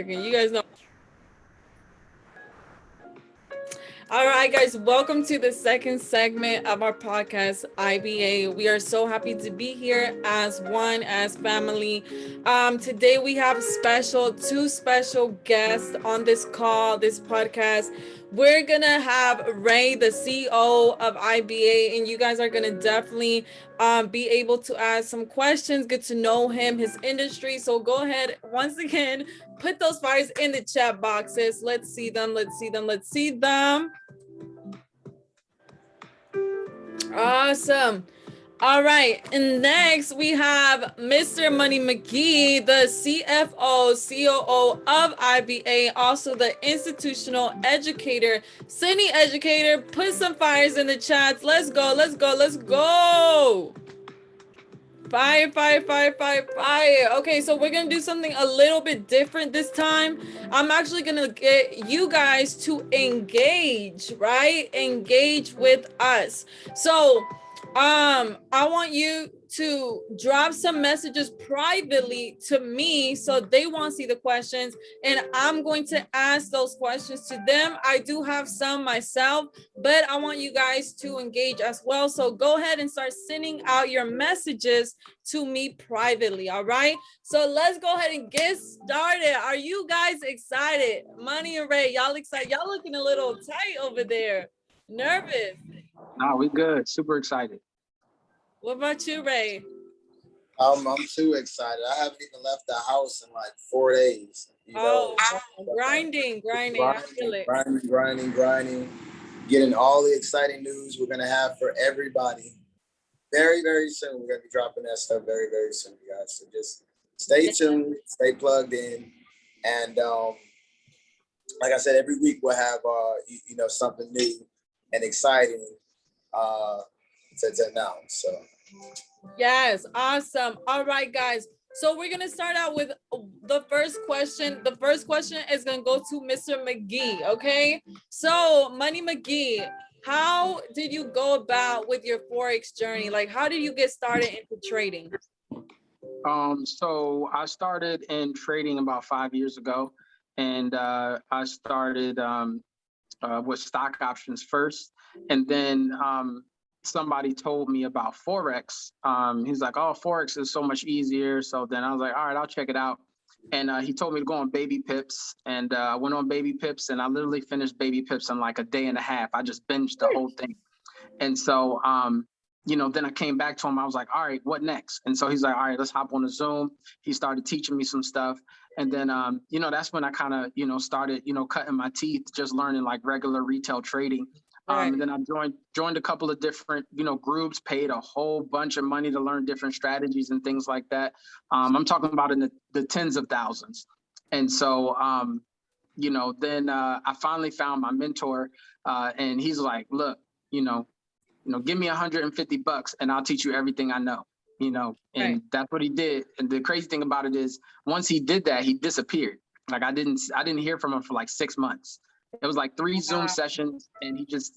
You guys know. All right, guys, welcome to the second segment of our podcast, IBA. We are so happy to be here as one, as family. Today we have two special guests on this call, this podcast. We're gonna have Ray, the CEO of IBA, and you guys are gonna definitely be able to ask some questions, get to know him, his industry. So go ahead, once again, put those fires in the chat boxes. Let's see them. Let's see them. Let's see them. Awesome. All right. And next we have Mr. Money Mcghee, the CFO, COO of IBA, also the institutional educator, Sydney educator. Put some fires in the chats. Let's go. Let's go. Let's go. Fire, fire, fire, fire, fire. Okay, so we're gonna do something a little bit different this time. I'm actually gonna get you guys to engage, right? Engage with us. So I want you to drop some messages privately to me so they won't see the questions, and I'm going to ask those questions to them. I do have some myself, but I want you guys to engage as well. So go ahead and start sending out your messages to me privately. All right, so let's go ahead and get started. Are you guys excited? Money and Ray, y'all excited? Y'all looking a little tight over there, nervous. No, we good. Super excited. What about you, Ray? I'm too excited. I haven't even left the house in like 4 days. Grinding. I feel it. Grinding. Getting all the exciting news we're gonna have for everybody very, very soon. We're gonna be dropping that stuff very, very soon, guys. So just stay tuned, stay plugged in, and like I said, every week we'll have something new and exciting to announce. So yes, awesome. All right, guys, so we're gonna start out with the first question. The first question is gonna go to Mr. Mcghee. Okay, so Money Mcghee, how did you go about with your forex journey? Like, how did you get started into trading? So I started in trading about 5 years ago, and I started with stock options first, and then somebody told me about forex. He's like, "Oh, forex is so much easier." So then I was like, "All right, I'll check it out." And he told me to go on Baby Pips, and I went on Baby Pips, and I literally finished Baby Pips in like a day and a half. I just binged the whole thing, and so then I came back to him. I was like, "All right, what next?" And so he's like, "All right, let's hop on a Zoom." He started teaching me some stuff. And then, that's when I kind of, started, cutting my teeth, just learning like regular retail trading. Right. And then I joined a couple of different, groups, paid a whole bunch of money to learn different strategies and things like that. I'm talking about in the tens of thousands. And so, then I finally found my mentor, and he's like, "Look, give me $150 and I'll teach you everything I know." And Right. that's what he did. And the crazy thing about it is, once he did that, he disappeared. Like I didn't hear from him for like 6 months. It was like 3 Zoom sessions, and he just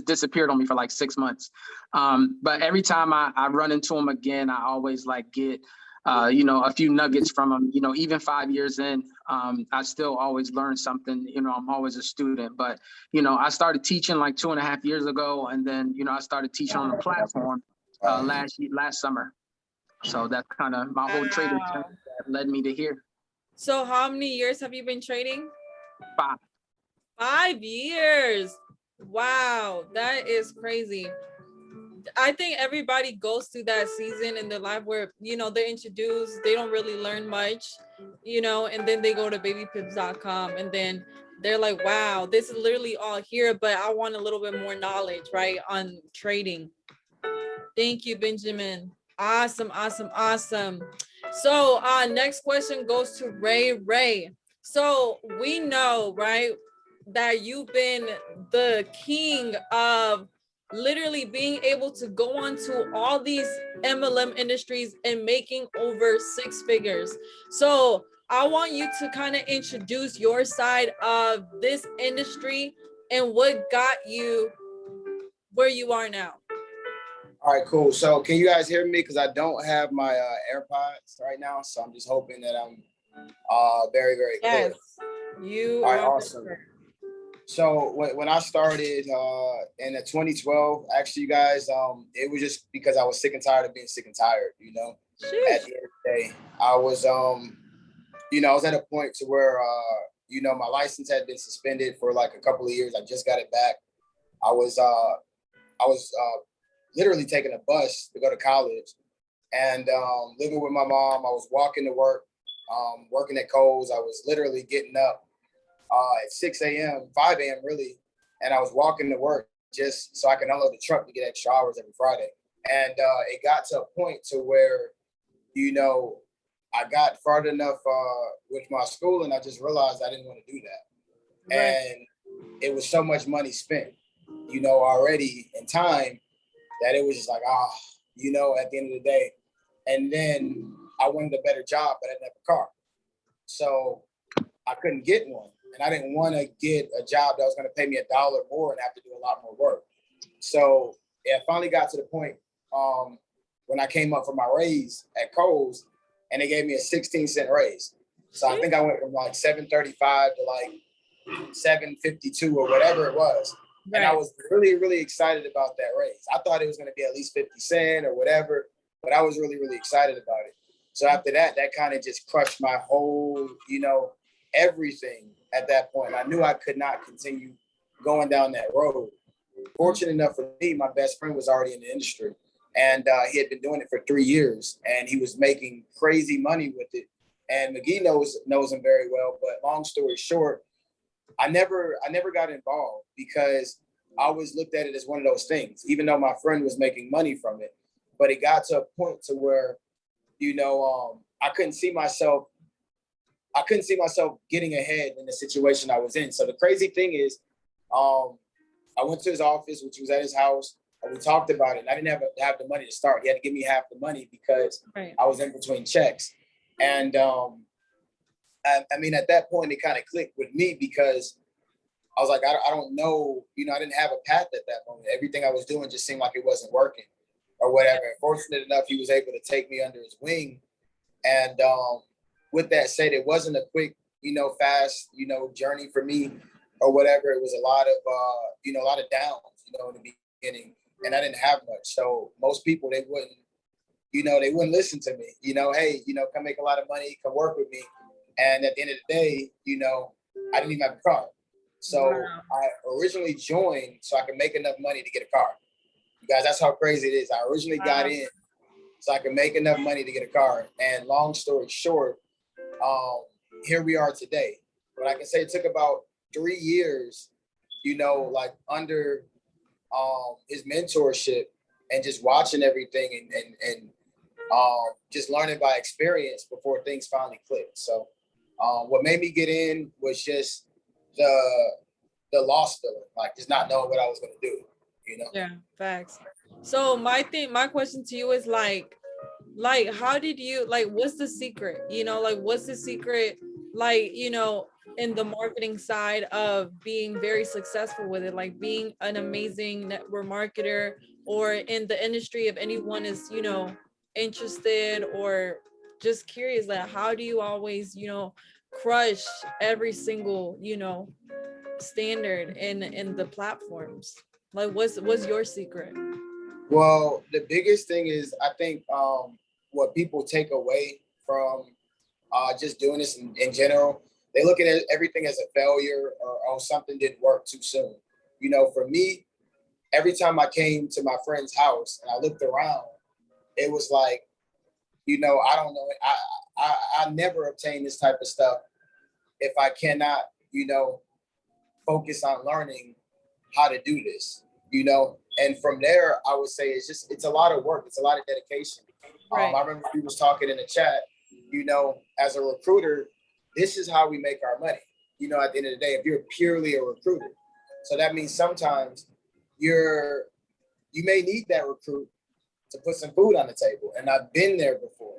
disappeared on me for like 6 months. But every time I run into him again, I always like get a few nuggets from him. Even 5 years in, I still always learn something. I'm always a student. But I started teaching like 2.5 years ago, and then I started teaching on the platform last summer. So that's kind of my whole trading journey that led me to here. So how many years have you been trading? 5. 5 years. Wow, that is crazy. I think everybody goes through that season in their life where, they're introduced, they don't really learn much, and then they go to babypips.com and then they're like, wow, this is literally all here, but I want a little bit more knowledge, right, on trading. Thank you, Benjamin. Awesome. So next question goes to Ray. So we know, right, that you've been the king of literally being able to go on to all these MLM industries and making over 6 figures. So I want you to kind of introduce your side of this industry and what got you where you are now. all right, cool. So can you guys hear me? Because I don't have my AirPods right now, so I'm just hoping that I'm Very, very Yes, good. you All right, are. awesome. So when I started in 2012, actually, you guys, it was just because I was sick and tired of being sick and tired. You know, at Sheesh. the end of the day, I was I was at a point to where my license had been suspended for like a couple of years. I just got it back. I was literally taking a bus to go to college and living with my mom. I was walking to work, working at Kohl's. I was literally getting up at 6 a.m., 5 a.m. really, and I was walking to work just so I can unload the truck to get extra hours every Friday. And it got to a point to where, I got far enough with my school, and I just realized I didn't want to do that. Right. And it was so much money spent, already in time that it was just like, at the end of the day. And then I wanted a better job, but I didn't have a car. So I couldn't get one. And I didn't want to get a job that was going to pay me $1 more and have to do a lot more work. So it finally got to the point when I came up for my raise at Kohl's, and they gave me a 16-cent raise. So I think I went from like 735 to like 752 or whatever it was. Right. And I was really, really excited about that raise. I thought it was going to be at least 50 cents or whatever, but I was really, really excited about it. So after that, that kind of just crushed my whole, everything at that point. I knew I could not continue going down that road. Fortunate enough for me, my best friend was already in the industry, and he had been doing it for 3 years, and he was making crazy money with it. And Mcghee knows him very well. But long story short, I never got involved because I always looked at it as one of those things, even though my friend was making money from it. But it got to a point to where, I couldn't see myself getting ahead in the situation I was in. So the crazy thing is, I went to his office, which was at his house, and we talked about it. And I didn't have the money to start. He had to give me half the money because I was in between checks. And I mean, at that point, it kind of clicked with me because I was like, I don't know, I didn't have a path at that moment. Everything I was doing just seemed like it wasn't working or whatever. And fortunate enough, he was able to take me under his wing. And with that said, it wasn't a quick, fast, journey for me or whatever. It was a lot of, a lot of downs, in the beginning, and I didn't have much. So most people, they wouldn't listen to me, hey, come make a lot of money, come work with me. And at the end of the day, I didn't even have a car. So I originally joined so I could make enough money to get a car. You guys, that's how crazy it is. I originally got in so I could make enough money to get a car. And long story short, here we are today. But I can say it took about 3 years, like under his mentorship and just watching everything and just learning by experience before things finally clicked. So what made me get in was just the lost feeling, like just not knowing what I was going to do, Yeah, facts. So my question to you is like how did you, like, what's the secret, what's the secret, in the marketing side of being very successful with it, like being an amazing network marketer, or in the industry, if anyone is, interested or just curious, like how do you always, crush every single, standard in the platforms? Like what's your secret? Well, the biggest thing is, I think what people take away from just doing this in general, they look at everything as a failure or something didn't work too soon. For me, every time I came to my friend's house and I looked around, it was like, I don't know, I never obtain this type of stuff if I cannot, focus on learning how to do this, And from there, I would say it's a lot of work. It's a lot of dedication. I remember we was talking in the chat, as a recruiter, this is how we make our money, at the end of the day, if you're purely a recruiter. So that means sometimes you may need that recruit to put some food on the table. And I've been there before.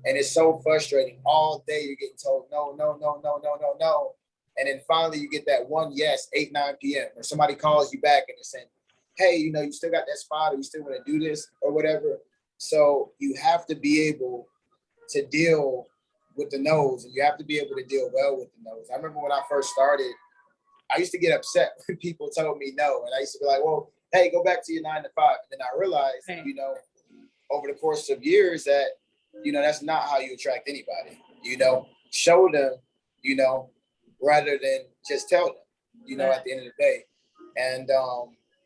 And it's so frustrating. All day you're getting told no, no, no, no, no, no, no. And then finally you get that one yes, 8, 9 p.m. or somebody calls you back and they're saying, hey, you still got that spot, or you still want to do this or whatever. So you have to be able to deal with the no's, and you have to be able to deal well with the no's. I remember when I first started, I used to get upset when people told me no. And I used to be like, well, hey, go back to your 9 to 5. And then I realized, you know, over the course of years that, you know, that's not how you attract anybody. You know, show them, you know, rather than just tell them, you know, at the end of the day. And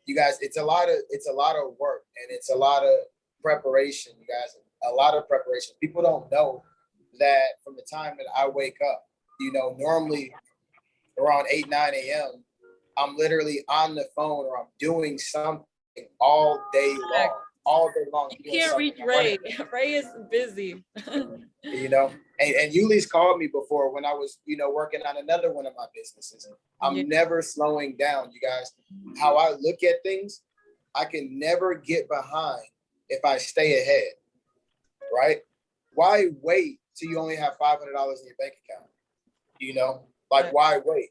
you guys, it's a lot of work, and it's a lot of preparation, you guys, a lot of preparation. People don't know that from the time that I wake up, you know, normally around 8, 9 a.m., I'm literally on the phone or I'm doing something all day long. You can't reach Ray. Ray is busy. You know, and Yuli's called me before when I was, you know, working on another one of my businesses. I'm never slowing down, you guys. How I look at things, I can never get behind if I stay ahead, right? Why wait till you only have $500 in your bank account? You know, like why wait?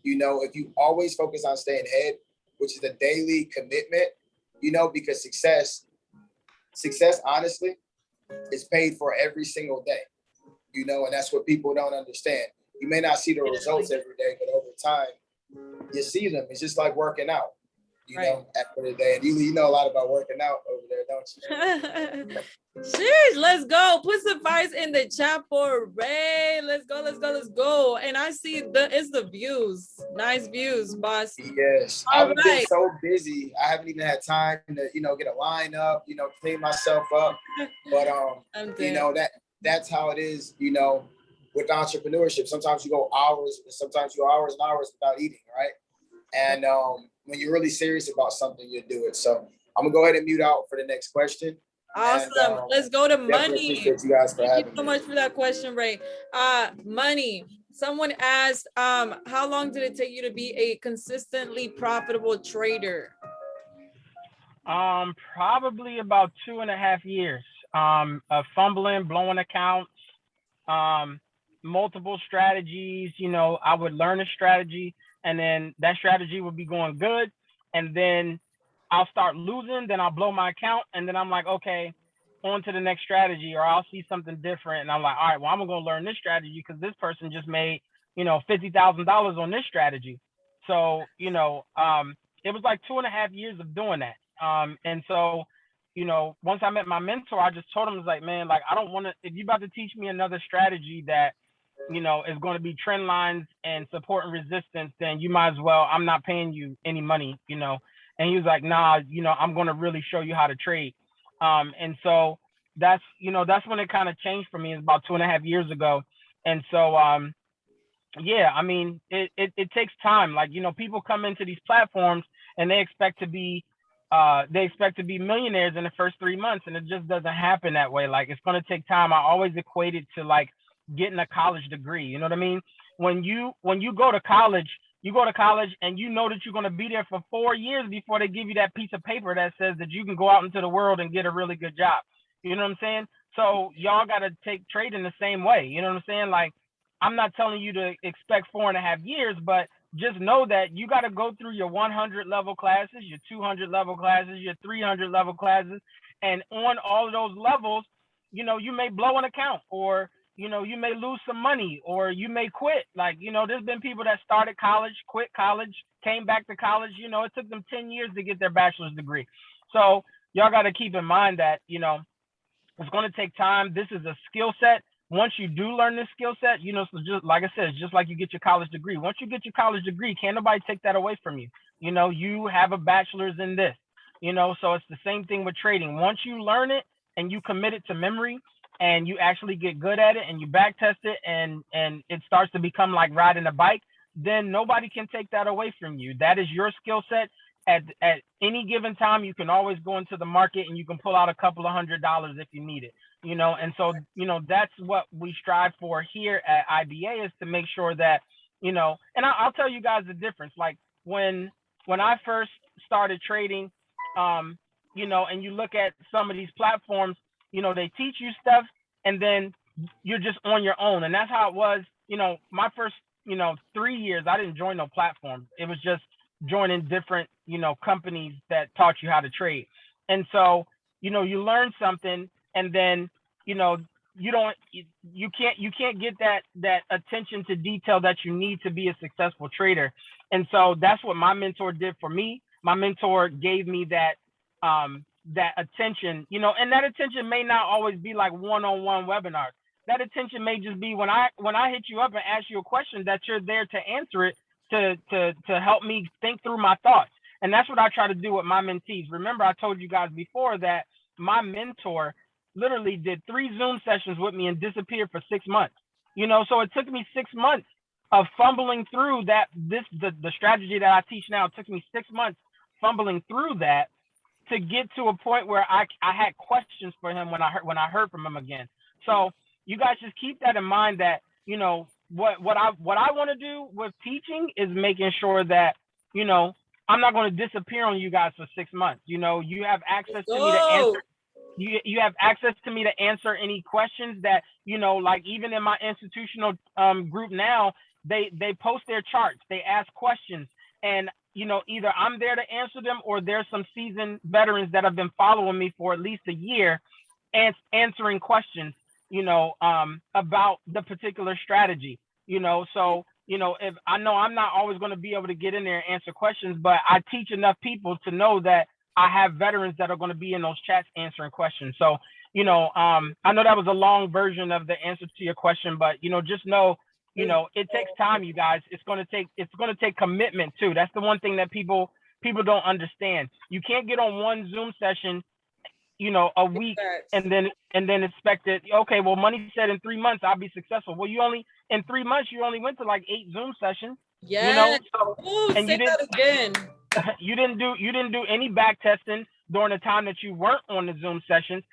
You know, if you always focus on staying ahead, which is a daily commitment, you know, because success, honestly, is paid for every single day, you know, and that's what people don't understand. You may not see the results every day, but over time, you see them. It's just like working out, you know, at the end of the day. And you know a lot about working out over there, don't you? Sheesh, let's go. Put some fires in the chat for Ray. Let's go. And I see it's the views. Nice views, boss. Yes. I've been so busy. I haven't even had time to, you know, get a line up, you know, clean myself up. But you know, that's how it is, you know, with entrepreneurship. Sometimes you go hours, sometimes you go hours and hours without eating, right? And when you're really serious about something, you do it. So I'm gonna go ahead and mute out for the next question. Awesome. And, let's go to money. Appreciate you guys for Thank having you so much for that question, Ray. Money. Someone asked, how long did it take you to be a consistently profitable trader? Probably about 2.5 years. Of fumbling, blowing accounts, multiple strategies. You know, I would learn a strategy, and then that strategy would be going good, and then I'll start losing, then I'll blow my account, and then I'm like, okay, on to the next strategy, or I'll see something different, and I'm like, all right, well, I'm gonna learn this strategy because this person just made, you know, $50,000 on this strategy. So, you know, it was like 2.5 years of doing that. And so, you know, once I met my mentor, I just told him, I was like, man, like, I don't want to, if you're about to teach me another strategy that, you know, is going to be trend lines and support and resistance, then you might as well, I'm not paying you any money, you know. And he was like, nah, you know, I'm going to really show you how to trade. And so that's, you know, that's when it kind of changed for me. It's about 2.5 years ago. And so, yeah, I mean, it takes time. Like, you know, people come into these platforms and they expect to be millionaires in the first 3 months, and it just doesn't happen that way. Like, it's going to take time. I always equate it to like getting a college degree. You know what I mean? When you go to college, and you know that you're going to be there for 4 years before they give you that piece of paper that says that you can go out into the world and get a really good job. You know what I'm saying? So y'all got to take trading the same way. You know what I'm saying? Like, I'm not telling you to expect 4.5 years, but just know that you got to go through your 100 level classes, your 200 level classes, your 300 level classes. And on all of those levels, you know, you may blow an account, or, you know, you may lose some money, or you may quit. Like, you know, there's been people that started college, quit college, came back to college. You know, it took them 10 years to get their bachelor's degree. So y'all got to keep in mind that, you know, it's going to take time. This is a skill set. Once you do learn this skill set, you know, so just like I said, it's just like you get your college degree. Once you get your college degree, can't nobody take that away from you. You know, you have a bachelor's in this, you know, so it's the same thing with trading. Once you learn it and you commit it to memory and you actually get good at it and you back test it, and it starts to become like riding a bike, then nobody can take that away from you. That is your skill set. At any given time, you can always go into the market and you can pull out a couple of $100 if you need it, you know. And so, you know, that's what we strive for here at IBA, is to make sure that, you know, and I'll tell you guys the difference. Like when I first started trading, you know, and you look at some of these platforms, you know, they teach you stuff and then you're just on your own. And that's how it was, you know, my first, you know, 3 years, I didn't join no platform. It was just joining different, you know, companies that taught you how to trade. And so, you know, you learn something, and then, you know, you can't get that attention to detail that you need to be a successful trader. And so that's what my mentor did for me. My mentor gave me that that attention, and that attention may not always be like one-on-one webinars. That attention may just be when I hit you up and ask you a question, that you're there to answer it, to help me think through my thoughts. And that's what I try to do with my mentees. Remember, I told you guys before that my mentor literally did 3 Zoom sessions with me and disappeared for 6 months. So it took me 6 months of fumbling through the strategy that I teach now. It took me 6 months fumbling through that to get to a point where I had questions for him when I heard from him again. So you guys just keep that in mind, that what I want to do with teaching is making sure that I'm not going to disappear on you guys for 6 months. You have access to me to answer. You have access to me to answer any questions that like even in my institutional group now, they post their charts, they ask questions, and either I'm there to answer them, or there's some seasoned veterans that have been following me for at least a year and answering questions about the particular strategy. So if I know I'm not always going to be able to get in there and answer questions, but I teach enough people to know that I have veterans that are going to be in those chats answering questions. So I know that was a long version of the answer to your question, but just know it takes time, you guys. It's going to take commitment too. That's the one thing that people don't understand. You can't get on one Zoom session a week and then expect it. Okay, well, Money said in 3 months I'll be successful. Well, in 3 months you only went to like 8 Zoom sessions. Yeah. And say that again. You didn't do any back testing during the time that you weren't on the Zoom sessions.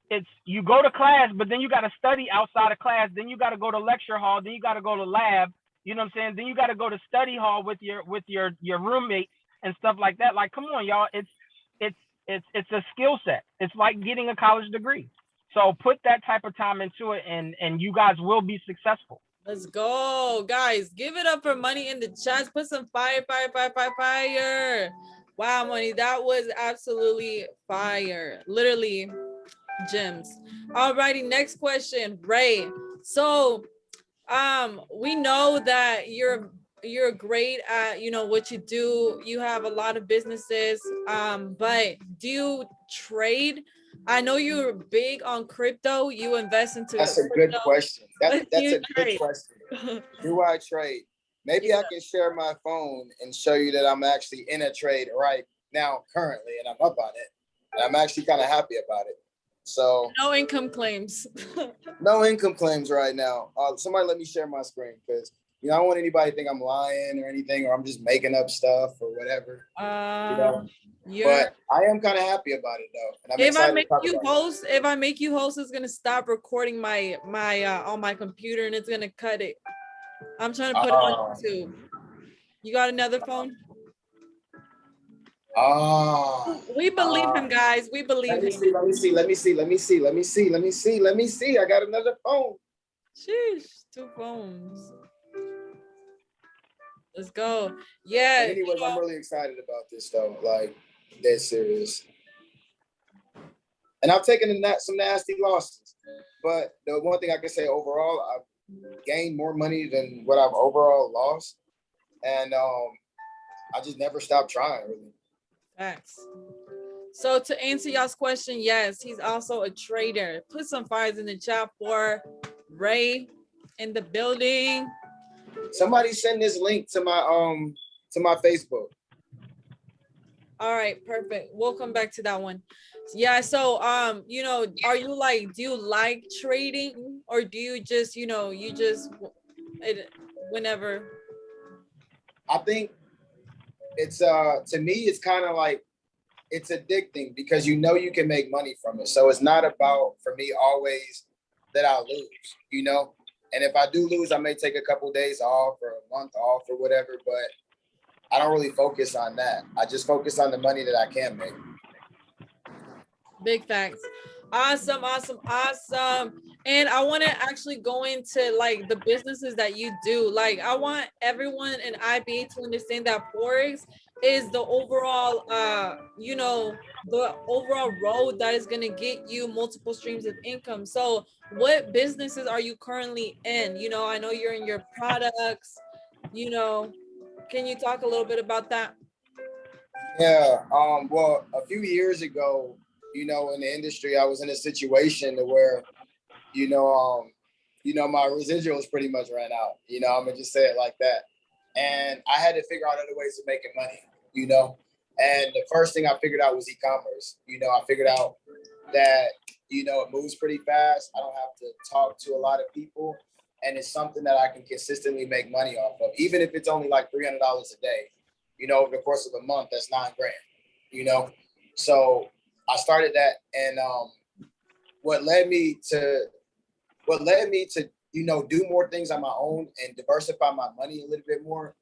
It's you go to class, but then you got to study outside of class. Then you got to go to lecture hall. Then you got to go to lab. You know what I'm saying? Then you got to go to study hall with your roommates and stuff like that. Like, come on, y'all. It's a skill set. It's like getting a college degree. So put that type of time into it, and you guys will be successful. Let's go, guys. Give it up for Money in the chat. Put some fire. Wow, Money, that was absolutely fire. Literally gems. Alrighty, next question, Ray. So we know that you're great at what you do. You have a lot of businesses, but do you trade? I know you're big on crypto. You invest into That's a good question. That's a good question. Do I trade? Maybe I can share my phone and show you that I'm actually in a trade right now currently, and I'm up on it, and I'm actually kind of happy about it. So no income claims. No income claims right now. Somebody let me share my screen, because I don't want anybody to think I'm lying or anything, or I'm just making up stuff or whatever. But I am kind of happy about it though. And if I make you host, it's gonna stop recording my on my computer, and it's gonna cut it. I'm trying to put it on YouTube. You got another phone? We believe him, guys. We believe him. Let me see. I got another phone. Sheesh, 2 phones. Let's go. Yeah. But anyways, I'm really excited about this though. Like, dead serious. And I've taken some nasty losses. But the one thing I can say overall, I've gained more money than what I've overall lost. And I just never stopped trying, really. Facts. So to answer y'all's question, yes, he's also a trader. Put some fires in the chat for Ray in the building. Somebody send this link to my Facebook. All right, perfect. We'll come back to that one. Yeah, so are you like, do you like trading, or do you just, whenever? I think it's to me it's kind of like, it's addicting because you can make money from it. So it's not about, for me, always that I lose, And if I do lose, I may take a couple of days off or a month off or whatever, but I don't really focus on that. I just focus on the money that I can make. Big facts. Awesome. And I want to actually go into like the businesses that you do. Like, I want everyone in IBA to understand that Forex is the overall you know, the overall road that is going to get you multiple streams of income. So what businesses are you currently in? You know, I know you're in your products, you know, can you talk a little bit about that? Yeah. Well, a few years ago, you know, in the industry, I was in a situation to where, you know, my residuals pretty much ran out. You know, I'm gonna just say it like that. And I had to figure out other ways of making money. You know, and the first thing I figured out was e-commerce. You know, I figured out that, you know, it moves pretty fast. I don't have to talk to a lot of people, and it's something that I can consistently make money off of, even if it's only like $300 a day. You know, over the course of a month, that's $9 grand. You know, so I started that, and what led me to you know, do more things on my own and diversify my money a little bit more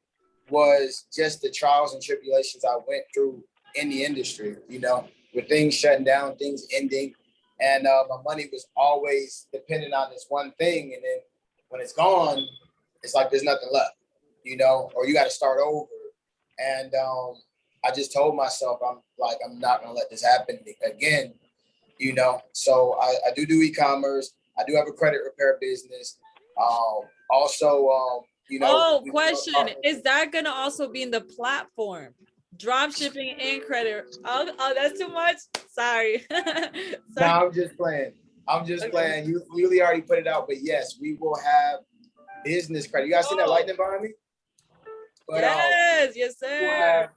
was just the trials and tribulations I went through in the industry, you know, with things shutting down, things ending. And my money was always dependent on this one thing. And then when it's gone, it's like there's nothing left, you know, or you got to start over. And I just told myself, I'm not going to let this happen again, you know. So I do e-commerce. I do have a credit repair business. Also, you know, Oh, question. Is that gonna also be in the platform? Drop shipping and credit. Oh, that's too much. Sorry. No, Sorry. I'm just playing. I'm just playing. You Yuli already put it out, but yes, we will have business credit. You guys see that lightning behind me? But yes, yes, we'll sir. have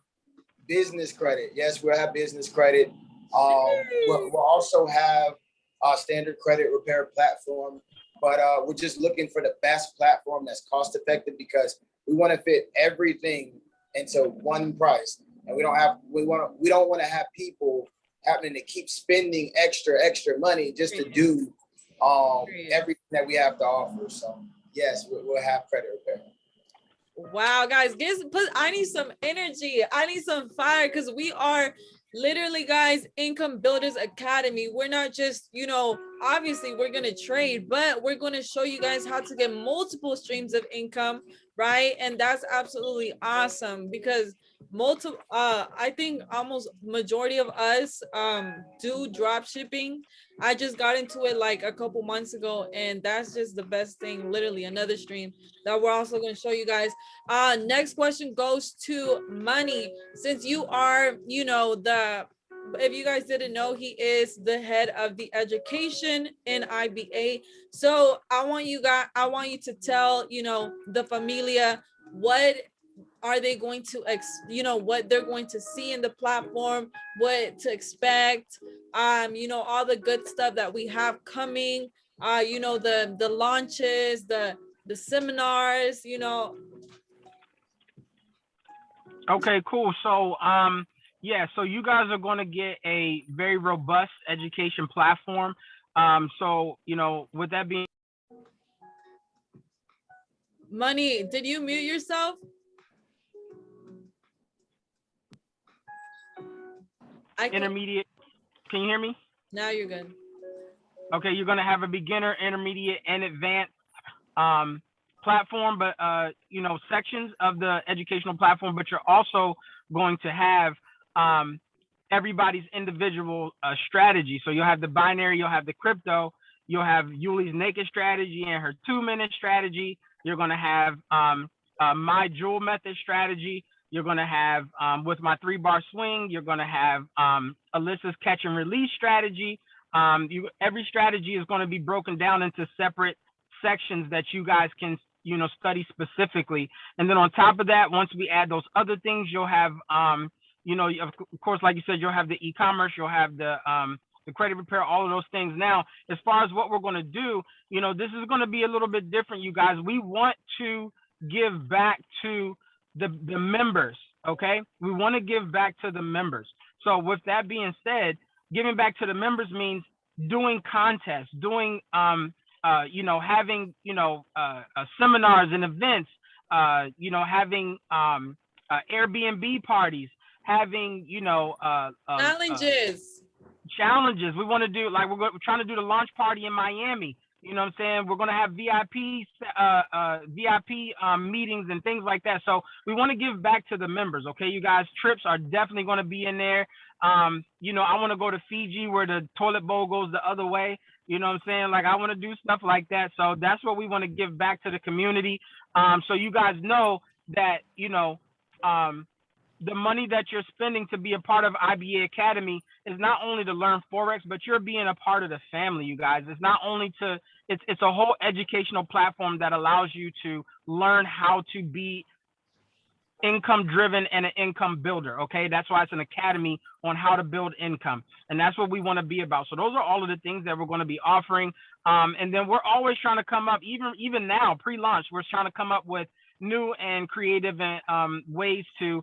business credit. Yes, we'll have business credit. We'll also have a standard credit repair platform, but we're just looking for the best platform that's cost effective because we want to fit everything into one price, and we don't want to have people having to keep spending extra money just to do everything that we have to offer. So yes, we'll have credit repair. Wow, guys, I need some energy. I need some fire because we are literally, guys, Income Builders Academy. We're not just, you know, obviously we're going to trade, but we're going to show you guys how to get multiple streams of income, right? And that's absolutely awesome because I think almost majority of us do drop shipping. I just got into it like a couple months ago, and that's just the best thing, literally another stream that we're also going to show you guys. Next question goes to Money. Since you are, you know, if you guys didn't know, he is the head of the education in IBA. So I want you to tell, you know, the familia what are they going to you know, what they're going to see in the platform, what to expect, you know, all the good stuff that we have coming, you know, the launches, the seminars, you know. Okay, cool. So yeah, so you guys are going to get a very robust education platform. So, you know, with that being Money, did you mute yourself? intermediate, can you hear me? Now you're good. Okay, you're going to have a beginner, intermediate, and advanced platform, but you know, sections of the educational platform, but you're also going to have everybody's individual strategy. So you'll have the binary, you'll have the crypto, you'll have Yuli's naked strategy and her 2-minute strategy. You're going to have my jewel method strategy. You're going to have with my 3-bar swing, you're going to have Alyssa's catch and release strategy. Every strategy is going to be broken down into separate sections that you guys can, you know, study specifically. And then on top of that, once we add those other things, you'll have you know, of course, like you said, you'll have the e-commerce, you'll have the credit repair, all of those things. Now, as far as what we're going to do, you know, this is going to be a little bit different, you guys. We want to give back to the members, okay? We want to give back to the members. So with that being said, giving back to the members means doing contests, doing you know, having, you know, seminars and events, you know, having Airbnb parties, having, you know, Challenges. Challenges. We want to do, like, we're trying to do the launch party in Miami. You know what I'm saying? We're gonna have VIP meetings and things like that. So we want to give back to the members. Okay, you guys, trips are definitely gonna be in there. You know, I want to go to Fiji where the toilet bowl goes the other way. You know what I'm saying? Like I want to do stuff like that. So that's what we want to give back to the community. So you guys know that, you know, the money that you're spending to be a part of IBA Academy is not only to learn Forex, but you're being a part of the family, you guys. It's not only to, it's a whole educational platform that allows you to learn how to be income driven and an income builder. Okay, that's why it's an academy on how to build income, and that's what we want to be about. So those are all of the things that we're going to be offering, and then we're always trying to come up, even now pre-launch, we're trying to come up with new and creative ways to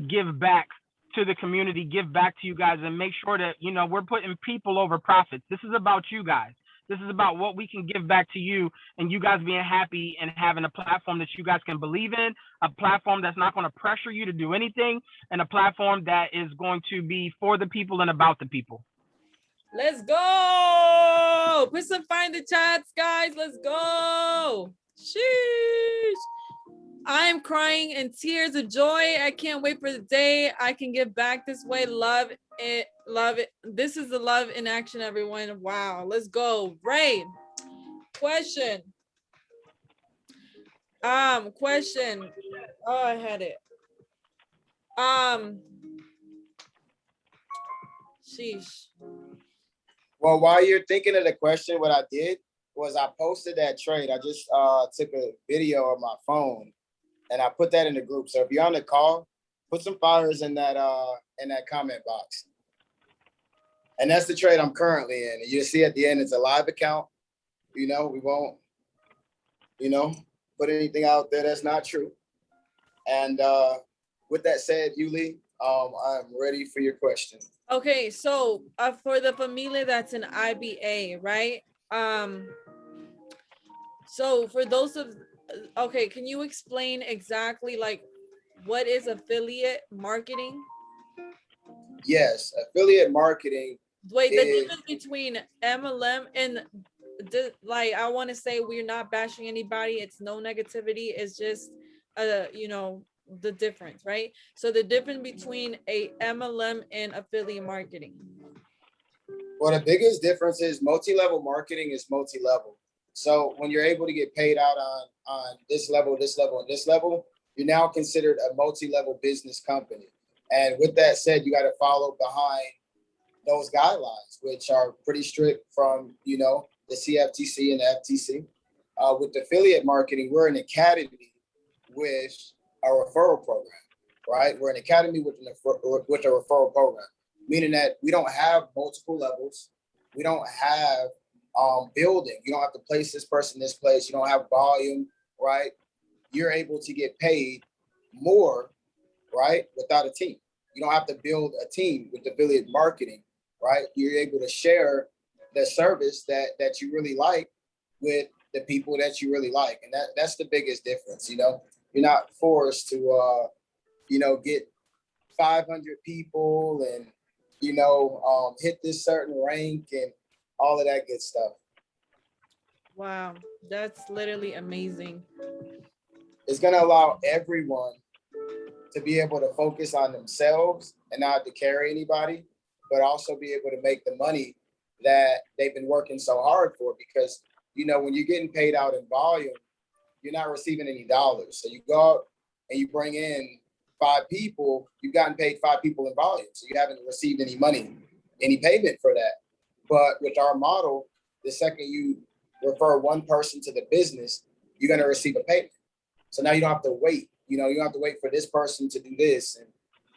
give back to the community, give back to you guys, and make sure that, you know, we're putting people over profits. This is about you guys. This is about what we can give back to you, and you guys being happy and having a platform that you guys can believe in, a platform that's not going to pressure you to do anything, and a platform that is going to be for the people and about the people. Let's go. Put some fire in the chats, guys. Let's go. Sheesh. I'm crying in tears of joy. I can't wait for the day I can give back this way. Love it. Love it. This is the love in action, everyone. Wow. Let's go. Ray. Question. Question. Oh, I had it. Sheesh. Well, while you're thinking of the question, what I did was I posted that trade. I just took a video of my phone and I put that in the group. So if you're on the call, put some fires in that comment box. And that's the trade I'm currently in. And you'll see at the end, it's a live account. You know, we won't, you know, put anything out there that's not true. And with that said, Yuli, I'm ready for your question. Okay, so for the familia that's an IBA, right? So for those of, okay, can you explain exactly like what is affiliate marketing? Yes, affiliate marketing. Wait, the difference between MLM and like, I want to say we're not bashing anybody. It's no negativity. It's just, you know, the difference, right? So the difference between a MLM and affiliate marketing. Well, the biggest difference is multi-level marketing is multi-level. So when you're able to get paid out on this level, this level, and this level, you're now considered a multi-level business company. And with that said, you got to follow behind those guidelines, which are pretty strict from, you know, the CFTC and the FTC. With affiliate marketing, we're an academy with a referral program, right? We're an academy with a referral program, meaning that we don't have multiple levels. We don't have building. You don't have to place this person this place. You don't have volume, right? You're able to get paid more, right, without a team. You don't have to build a team with affiliate marketing, right? You're able to share the service that you really like with the people that you really like. And that's the biggest difference, you know? You're not forced to, you know, get 500 people and, you know, hit this certain rank and all of that good stuff. Wow, that's literally amazing. It's going to allow everyone to be able to focus on themselves and not to carry anybody, but also be able to make the money that they've been working so hard for. Because, you know, when you're getting paid out in volume, you're not receiving any dollars. So you go out and you bring in 5 people, you've gotten paid 5 people in volume. So you haven't received any money, any payment for that. But with our model, the second you refer one person to the business, you're going to receive a payment. So now you don't have to wait. You know, you don't have to wait for this person to do this and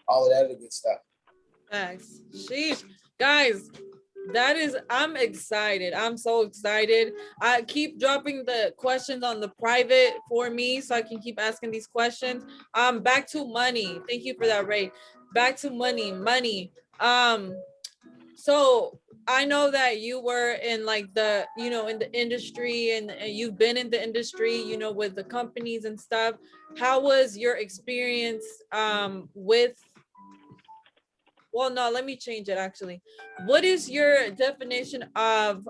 all of that other good stuff. Thanks. Sheesh. Guys, that is, I'm excited. I'm so excited. I keep dropping the questions on the private for me so I can keep asking these questions. Back to money. Thank you for that, Ray. Back to money. So I know that you were in like the, you know, in the industry and you've been in the industry, you know, with the companies and stuff. How was your experience with, well, no, let me change it actually. What is your definition of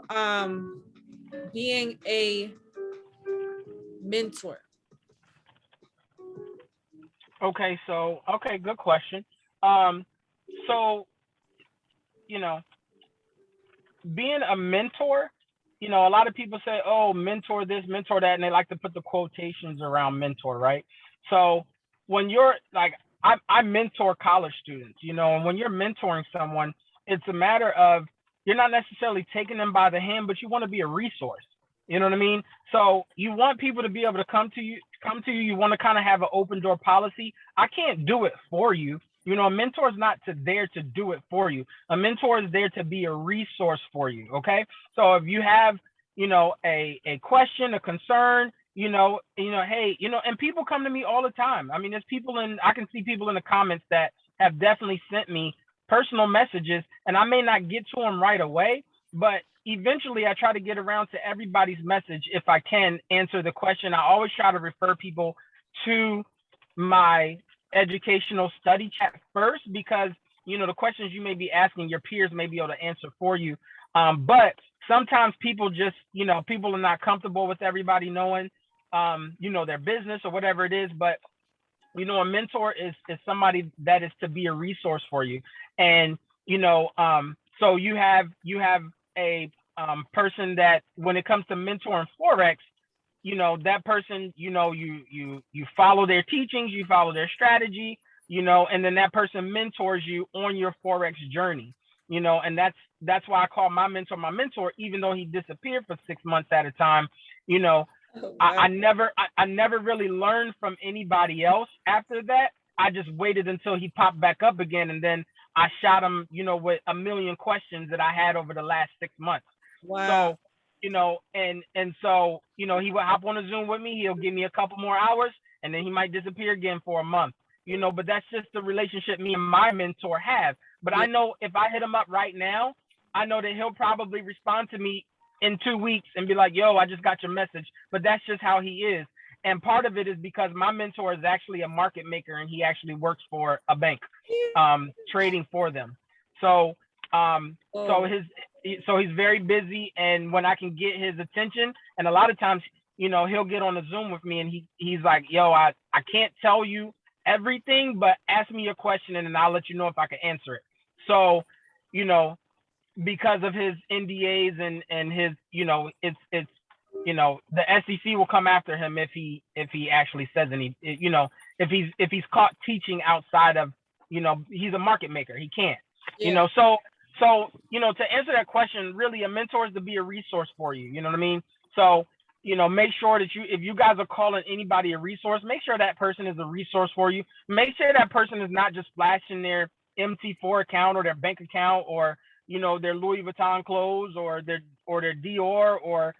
being a mentor? Okay, good question. So you know, being a mentor, a lot of people say, oh, mentor this, mentor that, and they like to put the quotations around mentor, right? So when you're like, I mentor college students, and when you're mentoring someone, it's a matter of you're not necessarily taking them by the hand, but you want to be a resource. You know what I mean? So you want people to be able to come to you. You want to kind of have an open door policy. I can't do it for you. A mentor is not there to do it for you. A mentor is there to be a resource for you. Okay. So if you have, a question, a concern, hey, and people come to me all the time. I mean, I can see people in the comments that have definitely sent me personal messages, and I may not get to them right away, but eventually I try to get around to everybody's message if I can answer the question. I always try to refer people to my educational study chat first, because the questions you may be asking, your peers may be able to answer for you. But sometimes people just, people are not comfortable with everybody knowing, their business or whatever it is. But a mentor is somebody that is to be a resource for you. And so you have a person that, when it comes to mentoring Forex, that person, you follow their teachings, you follow their strategy, and then that person mentors you on your Forex journey, and that's why I call my mentor, even though he disappeared for 6 months at a time. Oh, wow. I never really learned from anybody else after that. I just waited until he popped back up again, and then I shot him, with a million questions that I had over the last 6 months. Wow. So, and so, he will hop on a Zoom with me. He'll give me a couple more hours, and then he might disappear again for a month, but that's just the relationship me and my mentor have. But I know if I hit him up right now, I know that he'll probably respond to me in 2 weeks and be like, yo, I just got your message. But that's just how he is. And part of it is because my mentor is actually a market maker, and he actually works for a bank, trading for them. So, so he's very busy, and when I can get his attention, and a lot of times, he'll get on a Zoom with me, and he's like, yo, I can't tell you everything, but ask me your question, and then I'll let you know if I can answer it. So, because of his NDAs and his, it's the SEC will come after him if he actually says any, if he's caught teaching outside of, he's a market maker, he can't, so to answer that question, really, a mentor is to be a resource for you. You know what I mean? So, make sure that if you guys are calling anybody a resource, make sure that person is a resource for you. Make sure that person is not just flashing their MT4 account or their bank account, or their Louis Vuitton clothes, or their Dior, or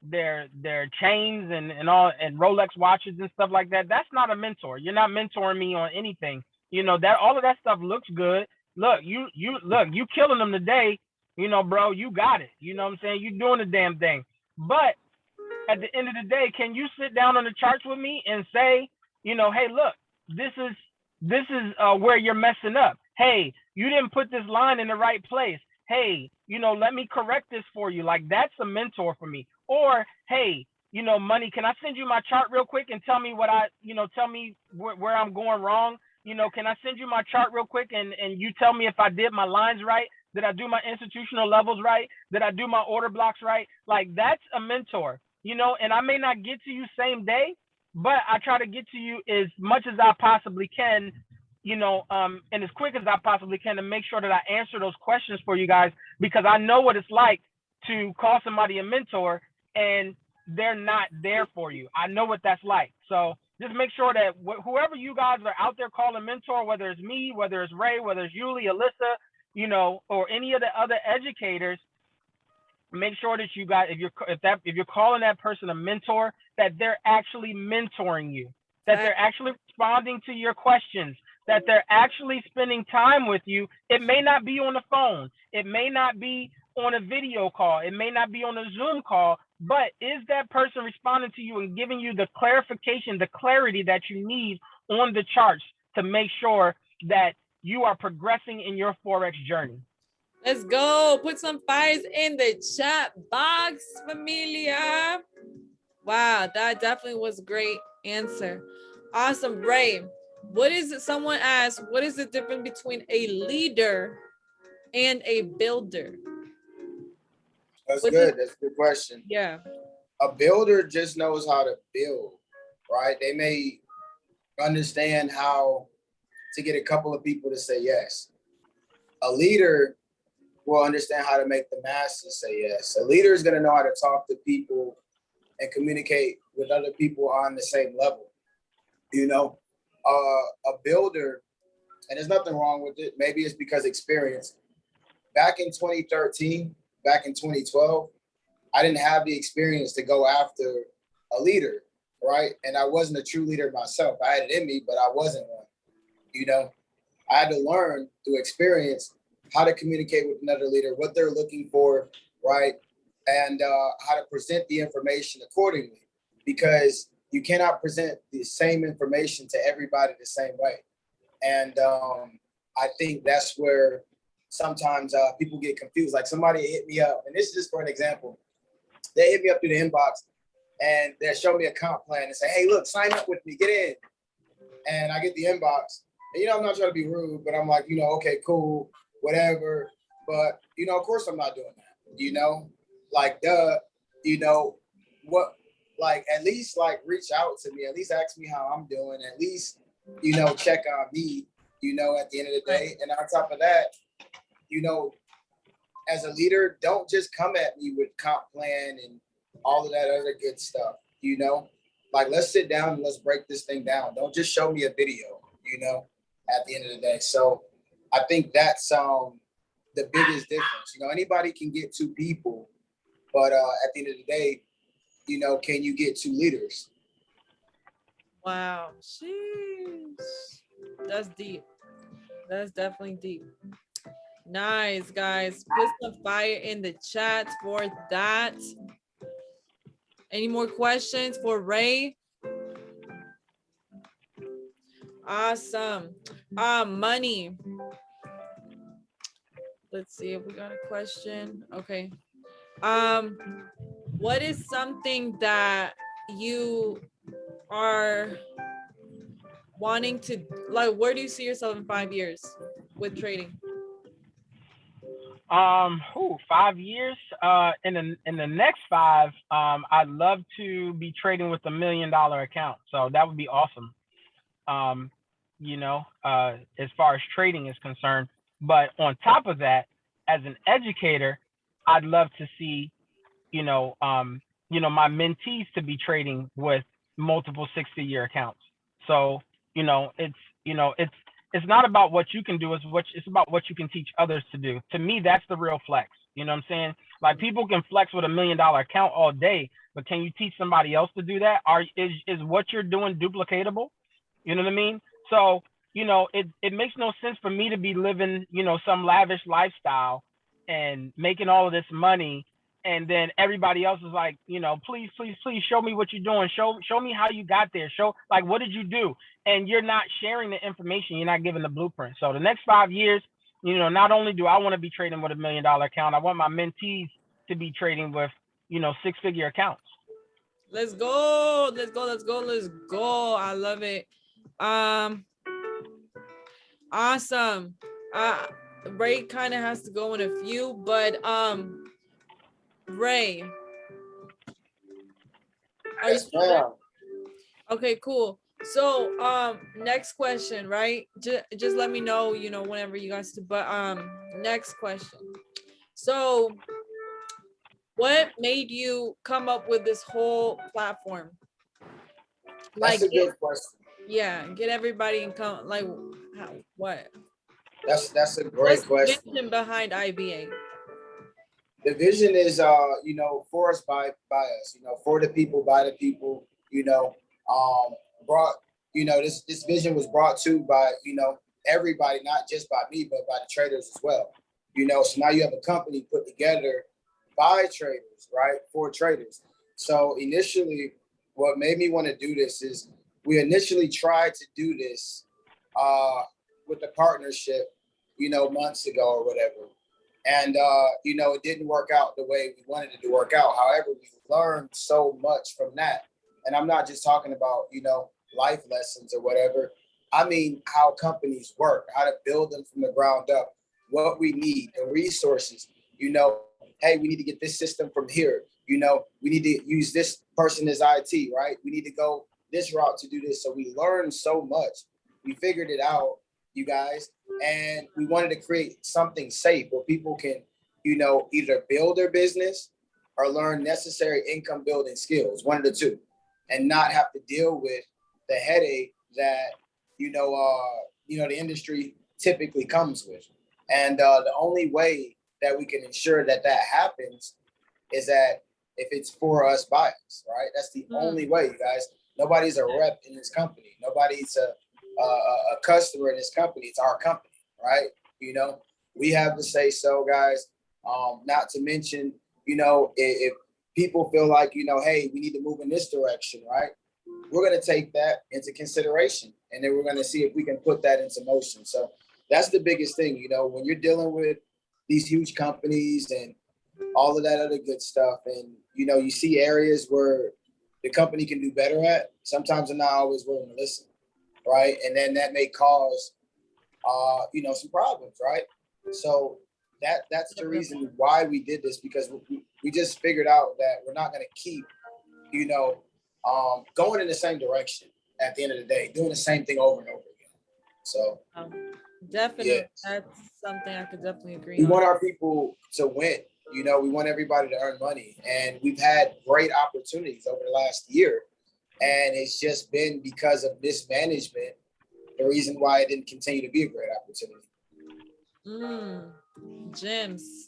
their chains and all, and Rolex watches and stuff like that. That's not a mentor. You're not mentoring me on anything. That all of that stuff looks good. Look, you killing them today, bro, you got it. You know what I'm saying? You doing the damn thing. But at the end of the day, can you sit down on the charts with me and say, hey, look, this is where you're messing up. Hey, you didn't put this line in the right place. Hey, let me correct this for you. Like, that's a mentor for me. Or, hey, Money, can I send you my chart real quick and tell me tell me where I'm going wrong? Can I send you my chart real quick and you tell me if I did my lines right? Did I do my institutional levels right? Did I do my order blocks right? Like, that's a mentor, and I may not get to you same day, but I try to get to you as much as I possibly can, and as quick as I possibly can, to make sure that I answer those questions for you guys, because I know what it's like to call somebody a mentor and they're not there for you. I know what that's like. So just make sure that whoever you guys are out there calling mentor, whether it's me, whether it's Ray, whether it's Yuli, Alyssa, or any of the other educators, make sure that you guys, if you're calling that person a mentor, that they're actually mentoring you, that they're actually responding to your questions, that they're actually spending time with you. It may not be on the phone. It may not be on a video call. It may not be on a Zoom call, but is that person responding to you and giving you the clarification, the clarity that you need on the charts to make sure that you are progressing in your Forex journey? Let's go. Put some fires in the chat box, familia. Wow, that definitely was a great answer. Awesome, Ray. What is it? Someone asked, what is the difference between a leader and a builder? That's good. That's a good question. Yeah. A builder just knows how to build, right? They may understand how to get a couple of people to say yes. A leader will understand how to make the masses say yes. A leader is going to know how to talk to people and communicate with other people on the same level. You know, a builder, and there's nothing wrong with it. Maybe it's because experience. Back in 2013, back in 2012, I didn't have the experience to go after a leader, right? And I wasn't a true leader myself. I had it in me, but I wasn't one. You know, I had to learn through experience how to communicate with another leader, what they're looking for, right? And how to present the information accordingly, because you cannot present the same information to everybody the same way. And I think that's where sometimes people get confused. Like somebody hit me up, and this is just for an example. They hit me up through the inbox and they show me a comp plan and say, hey, look, sign up with me, get in. And I get the inbox. And, I'm not trying to be rude, but I'm like, okay, cool, whatever. But, of course I'm not doing that, like, duh, what, like, at least like reach out to me, at least ask me how I'm doing, at least, check on me, at the end of the day. And on top of that, as a leader, don't just come at me with comp plan and all of that other good stuff, like, let's sit down and let's break this thing down. Don't just show me a video, at the end of the day. So I think that's the biggest difference. Anybody can get two people, but at the end of the day, can you get two leaders? Wow. Jeez. That's deep. That's definitely deep. Nice, guys. Put some fire in the chat for that. Any more questions for Ray? Awesome. Money. Let's see if we got a question. Okay. What is something that you are wanting to, like, where do you see yourself in 5 years with trading? 5 years. In the next 5, I'd love to be trading with $1 million account. So that would be awesome. As far as trading is concerned. But on top of that, as an educator, I'd love to see, my mentees to be trading with multiple 6-figure accounts. So, it's not about what you can do, it's about what you can teach others to do. To me, that's the real flex. You know what I'm saying? Like, people can flex with $1 million account all day, but can you teach somebody else to do that? Is what you're doing duplicatable? You know what I mean? So, it makes no sense for me to be living, some lavish lifestyle and making all of this money, and then everybody else is like, please show me what you're doing. Show me how you got there. Like, what did you do? And you're not sharing the information. You're not giving the blueprint. So the next 5 years, not only do I want to be trading with $1 million account, I want my mentees to be trading with, 6-figure accounts. Let's go. Let's go. Let's go. Let's go. I love it. Awesome. Ray kind of has to go in a few, but Ray, are you still there? Okay, cool. So next question, right? Just let me know, whenever you guys do. But next question. So what made you come up with this whole platform? That's a good question. Yeah, get everybody and come, like, what? That's a great question. What's the vision behind IBA? The vision is, for us, by us, for the people, by the people, brought, this vision was brought to by, everybody, not just by me, but by the traders as well. So now you have a company put together by traders, right? For traders. So initially, what made me want to do this is we initially tried to do this with a partnership, months ago or whatever. And you know, it didn't work out the way we wanted it to work out. However, we learned so much from that. And I'm not just talking about, you know, life lessons or whatever. I mean how companies work, how to build them from the ground up, what we need, the resources. You know, hey, we need to get this system from here. You know, we need to use this person as IT, right? We need to go this route to do this. So we learned so much. We figured it out, you guys, and we wanted to create something safe where people can, you know, either build their business or learn necessary income building skills, one of the two, and not have to deal with the headache that the industry typically comes with. And the only way that we can ensure that that happens is that if it's for us by us, right? That's the only way, you guys. Nobody's a rep in this company. Nobody's a customer in this company. It's our company, right? You know, we have to say so, guys. Not to mention, you know, if people feel like, you know, hey, we need to move in this direction, right? We're going to take that into consideration, and then we're going to see if we can put that into motion. So that's the biggest thing, you know, when you're dealing with these huge companies and all of that other good stuff, and you know, you see areas where the company can do better at. Sometimes they're not always willing to listen, right? And then that may cause, you know, some problems, right? So that's the reason why we did this, because we just figured out that we're not going to keep, you know, going in the same direction at the end of the day, doing the same thing over and over again. So definitely, yeah. that's something I could definitely agree We on. want our people to win. You know, we want everybody to earn money, and we've had great opportunities over the last year, and it's just been because of mismanagement the reason why it didn't continue to be a great opportunity. Gems.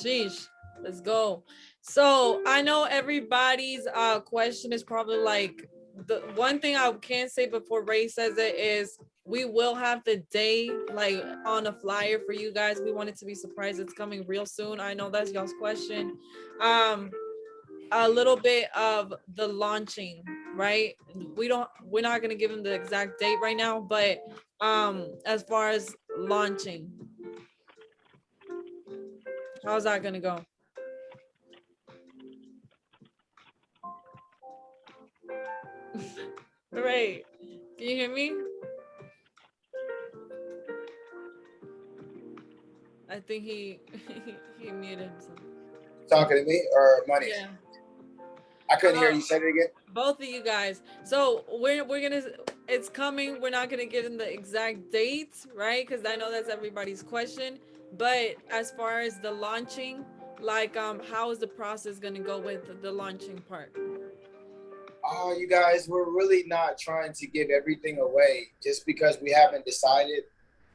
Sheesh. Let's go. So I know everybody's question is probably like, the one thing I can say before Ray says it is we will have the day like on a flyer for you guys. We want it to be surprised. It's coming real soon. I know that's y'all's question. A little bit of the launching, right? We're not gonna give them the exact date right now, but as far as launching, how's that gonna go? Right. Can you hear me? I think he he muted himself. Talking to me or money? Yeah. I couldn't hear you. Say it again. Both of you guys. So we're gonna, it's coming. We're not gonna get in the exact dates, right? Because I know that's everybody's question. But as far as the launching, like how is the process gonna go with the launching part? Oh, you guys, we're really not trying to give everything away just because we haven't decided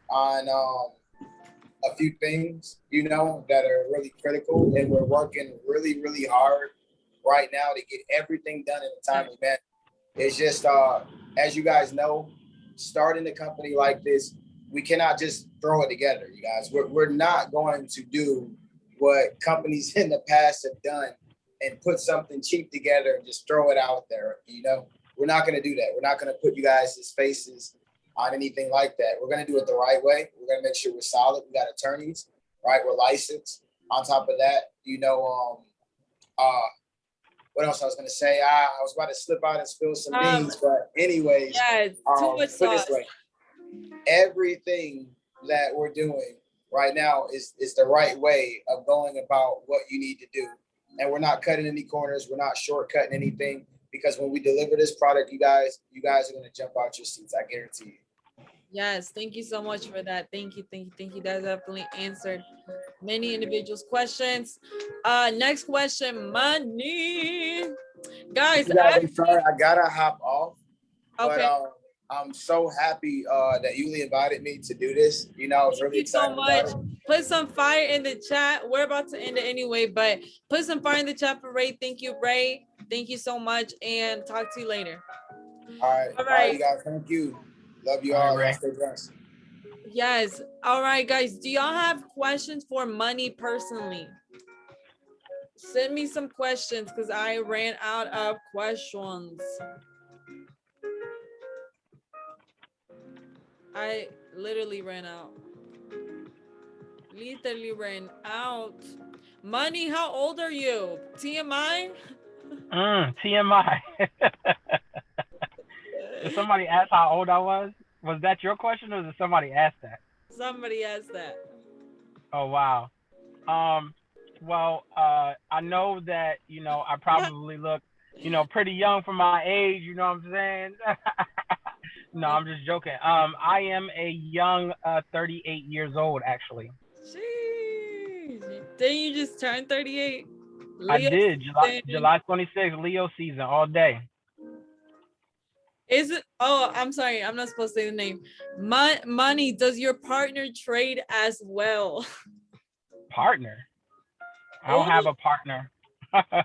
on a few things, you know, that are really critical, and we're working really, really hard right now to get everything done in a timely manner. It's just, as you guys know, starting a company like this, we cannot just throw it together, you guys. We're not going to do what companies in the past have done and put something cheap together and just throw it out there, you know. We're not going to do that. We're not going to put you guys' faces on anything like that. We're going to do it the right way. We're going to make sure we're solid. We got attorneys, right? We're licensed. On top of that, you know, what else I was going to say? I was about to slip out and spill some beans, but anyways, Yeah, too much put it sauce. this way, everything that we're doing right now is the right way of going about what you need to do. And we're not cutting any corners. We're not shortcutting anything, because when we deliver this product, you guys are going to jump out your seats. I guarantee you. Yes, thank you so much for that. Thank you. That definitely answered many individuals' questions. Next question, money. Guys, I'm sorry, I gotta hop off. okay. But I'm so happy that Yuli invited me to do this. You know, I was really excited about it. Put some fire in the chat. We're about to end it anyway, but put some fire in the chat for Ray. Thank you, Ray. Thank you so much, and talk to you later. All right, you guys. Thank you. Love you all. Y'all stay blessed. Yes. All right, guys. Do y'all have questions for money personally? Send me some questions because I ran out of questions. I literally ran out. Literally ran out. Money, how old are you? TMI? TMI. Did somebody ask how old I was? Was that your question, or did somebody ask that? Somebody asked that. Oh wow. Um, well, I know that I probably look, pretty young for my age. You know what I'm saying? No, I'm just joking. I am a young 38 years old actually. Jeez. Then you just turned 38. I Leo did season. July 26th, Leo season all day. Is it? Oh, I'm sorry. I'm not supposed to say the name. Money, does your partner trade as well? Partner? I don't Oh, have a partner.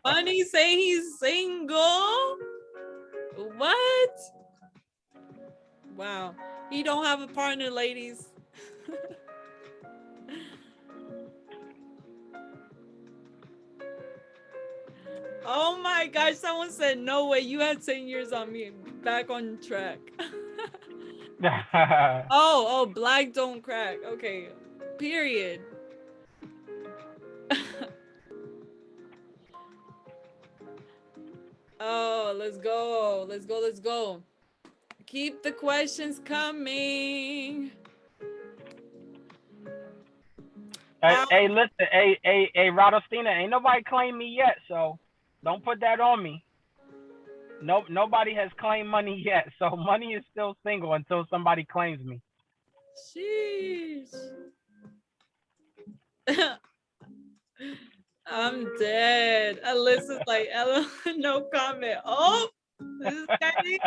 Money say he's single. What? Wow. He don't have a partner, ladies. Oh my gosh, someone said no way. You had 10 years on me. Back on track. Oh, black don't crack. Okay. Period. Oh, let's go. Let's go. Let's go. Keep the questions coming. Hey, listen, hey, Radostina, ain't nobody claimed me yet, so don't put that on me. No, nobody has claimed money yet, so money is still single until somebody claims me. Sheesh. I'm dead. Alyssa's like, no comment. Oh, this is crazy.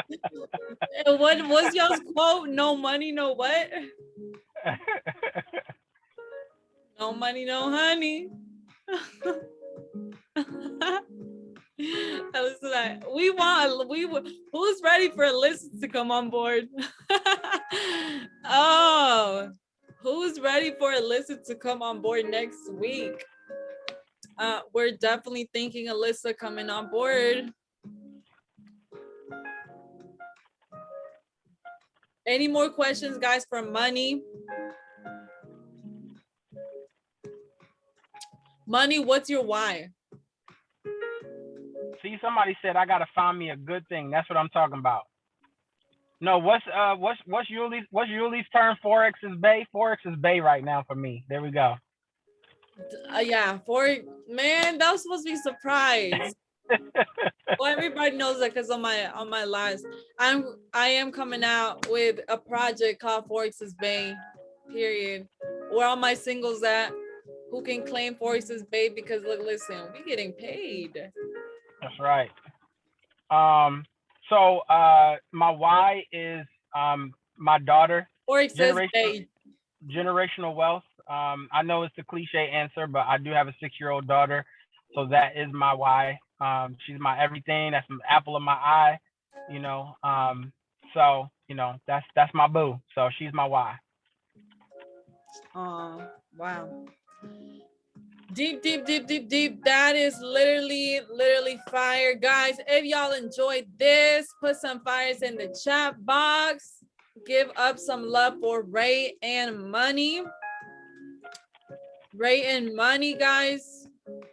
What was y'all's quote? No money, no what? No money, no honey. Alyssa's like, who's ready for Alyssa to come on board? Oh, who's ready for Alyssa to come on board next week? We're definitely thinking Alyssa coming on board. Any more questions, guys, for money? Money, what's your why? See, somebody said I gotta find me a good thing. That's what I'm talking about. No, what's Yuli's term? Forex is Bay. Forex is Bay right now for me. There we go. Yeah, man, that was supposed to be a surprise. Well, everybody knows that because on my lives, I am coming out with a project called Forex is Bay. Period. Where all my singles at? Who can claim Forex is Bay? Because look, listen, we getting paid. That's right. So my why is my daughter. Forex is Bay. Generational wealth. I know it's a cliche answer, but I do have a 6-year-old daughter, so that is my why. She's my everything. That's the apple of my eye. So that's my boo. So she's my why. Oh, wow. Deep. That is literally fire. Guys, if y'all enjoyed this, put some fires in the chat box. Give up some love for Ray and Money. Ray and Money, guys.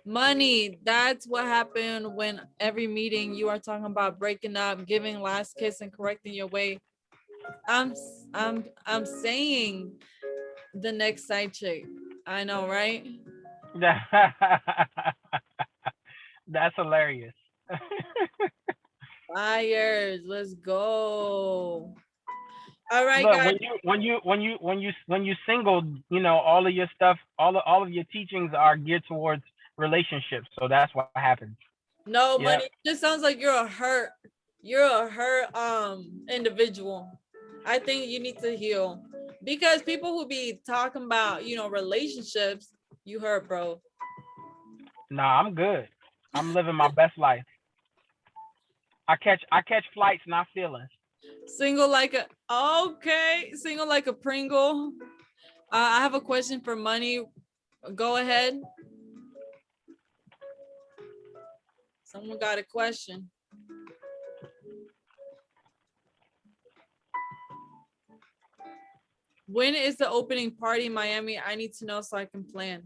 Money, that's what happened when every meeting you are talking about breaking up, giving last kiss and correcting your way. I'm saying the next side chick. I know, right? That's hilarious. Fires, let's go. All right, Look, guys. when you single, all of your stuff, all of your teachings are geared towards relationships. So that's what happens. No, Money, it just sounds like you're a hurt individual. I think you need to heal because people who be talking about, relationships, you hurt, bro. Nah, I'm good. I'm living my best life. I catch flights, not feelings. Single like a Pringle. I have a question for Money. Go ahead. Someone got a question. When is the opening party in Miami? I need to know so I can plan.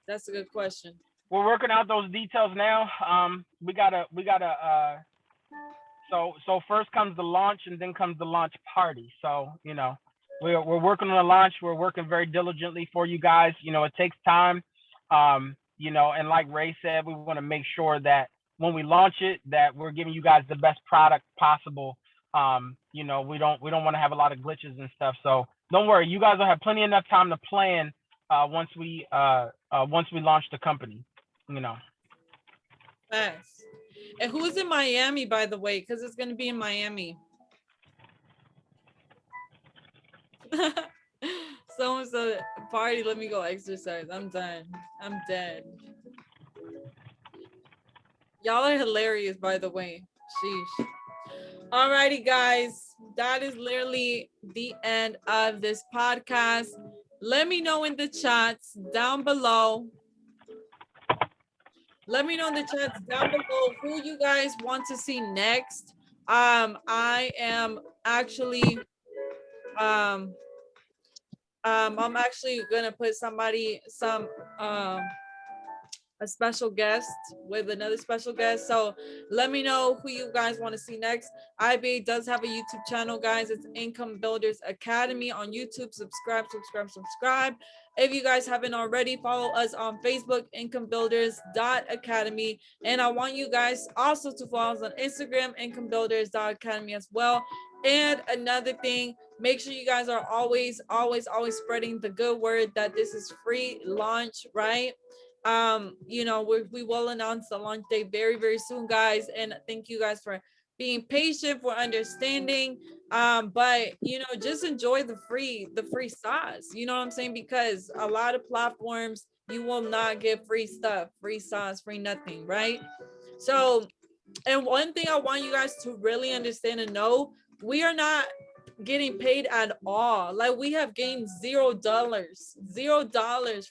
That's a good question. We're working out those details now. We gotta so first comes the launch and then comes the launch party. So, you know, we're working on the launch. We're working very diligently for you guys. You know, it takes time. You know, and like Ray said, we want to make sure that when we launch it, that we're giving you guys the best product possible. You know, we don't want to have a lot of glitches and stuff. So don't worry, you guys will have plenty enough time to plan once we launch the company, you know. Thanks. And who's in Miami, by the way? Because it's going to be in Miami. Someone said, party, let me go exercise. I'm done. I'm dead. Y'all are hilarious, by the way. Sheesh. Alrighty, guys. That is literally the end of this podcast. Let me know in the chats down below. Let me know in the chats down below who you guys want to see next. I am actually I'm actually gonna put a special guest with another special guest. So let me know who you guys want to see next. IBA does have a YouTube channel, guys. It's Income Builders Academy on YouTube. Subscribe. If you guys haven't already, follow us on Facebook, incomebuilders.academy. And I want you guys also to follow us on Instagram, incomebuilders.academy as well. And another thing, make sure you guys are always spreading the good word that this is free launch, right? You know, we will announce the launch date very soon, guys, and thank you guys for being patient, for understanding. But you know, just enjoy the free sauce, you know what I'm saying? Because a lot of platforms, you will not get free stuff, free sauce, free nothing, right? So, and one thing I want you guys to really understand and know, we are not getting paid at all. Like, we have gained $0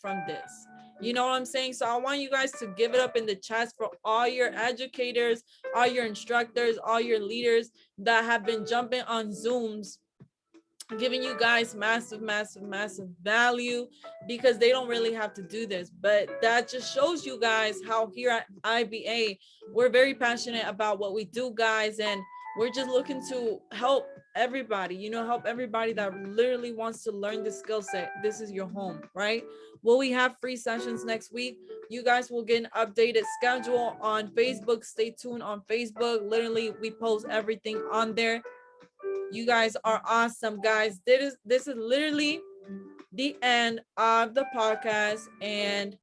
from this. You know what I'm saying? So I want you guys to give it up in the chats for all your educators, all your instructors, all your leaders that have been jumping on Zooms, giving you guys massive value, because they don't really have to do this. But that just shows you guys how here at IBA, we're very passionate about what we do, guys. And we're just looking to help everybody, you know, help everybody that literally wants to learn the skill set. This is your home, right? Will we have free sessions next week? You guys will get an updated schedule on Facebook. Stay tuned on Facebook. Literally, we post everything on there. You guys are awesome, guys. This is literally the end of the podcast, and